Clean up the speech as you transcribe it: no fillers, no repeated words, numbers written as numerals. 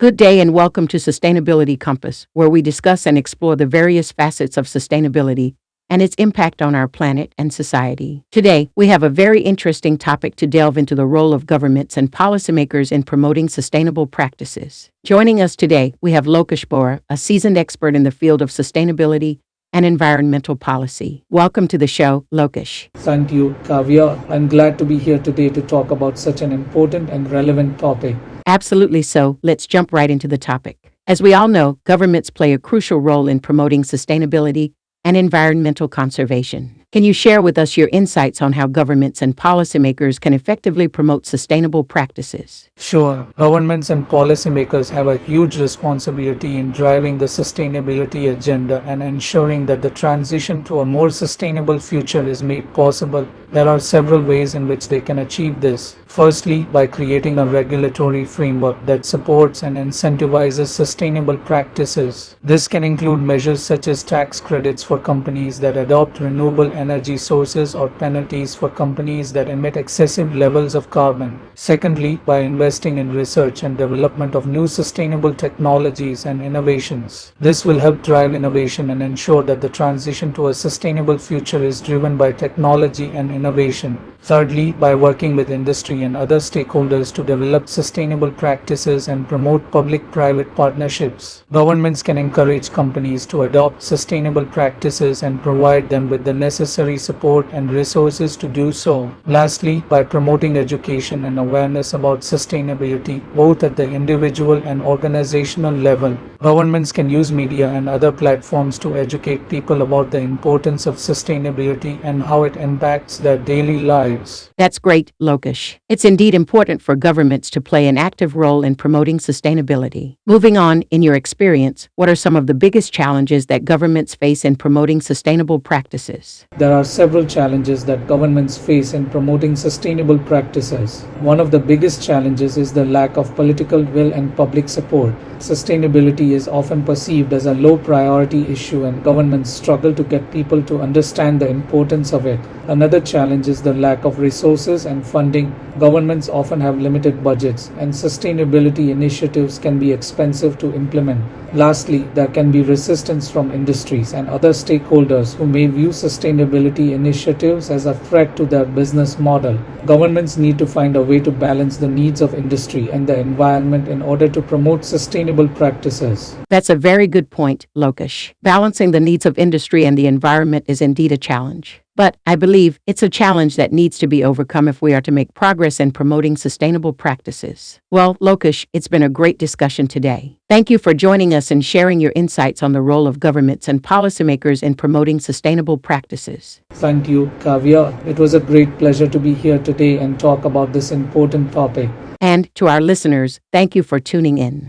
Good day and welcome to Sustainability Compass, where we discuss and explore the various facets of sustainability and its impact on our planet and society. Today, we have a very interesting topic to delve into the role of governments and policymakers in promoting sustainable practices. Joining us today, we have Lokesh Bora, a seasoned expert in the field of sustainability and environmental policy. Welcome to the show, Lokesh. Thank you, Kavya. I'm glad to be here today to talk about such an important and relevant topic. Absolutely so. Let's jump right into the topic. As we all know, governments play a crucial role in promoting sustainability and environmental conservation. Can you share with us your insights on how governments and policymakers can effectively promote sustainable practices? Sure, governments and policymakers have a huge responsibility in driving the sustainability agenda and ensuring that the transition to a more sustainable future is made possible. There are several ways in which they can achieve this. Firstly, by creating a regulatory framework that supports and incentivizes sustainable practices. This can include measures such as tax credits for companies that adopt renewable energy sources or penalties for companies that emit excessive levels of carbon. Secondly, by investing in research and development of new sustainable technologies and innovations. This will help drive innovation and ensure that the transition to a sustainable future is driven by technology and innovation. Thirdly, by working with industry and other stakeholders to develop sustainable practices and promote public-private partnerships. Governments can encourage companies to adopt sustainable practices and provide them with the necessary support and resources to do so. Lastly, by promoting education and awareness about sustainability, both at the individual and organizational level. Governments can use media and other platforms to educate people about the importance of sustainability and how it impacts their daily lives. That's great, Lokesh. It's indeed important for governments to play an active role in promoting sustainability. Moving on, in your experience, what are some of the biggest challenges that governments face in promoting sustainable practices? There are several challenges that governments face in promoting sustainable practices. One of the biggest challenges is the lack of political will and public support. Sustainability is often perceived as a low priority issue and governments struggle to get people to understand the importance of it. Another challenge is the lack of resources and funding. Governments often have limited budgets and sustainability initiatives can be expensive to implement. Lastly, there can be resistance from industries and other stakeholders who may view sustainability initiatives as a threat to their business model. Governments need to find a way to balance the needs of industry and the environment in order to promote sustainable practices. That's a very good point, Lokesh. Balancing the needs of industry and the environment is indeed a challenge. But I believe it's a challenge that needs to be overcome if we are to make progress in promoting sustainable practices. Well, Lokesh, it's been a great discussion today. Thank you for joining us and sharing your insights on the role of governments and policymakers in promoting sustainable practices. Thank you, Kavya. It was a great pleasure to be here today and talk about this important topic. And to our listeners, thank you for tuning in.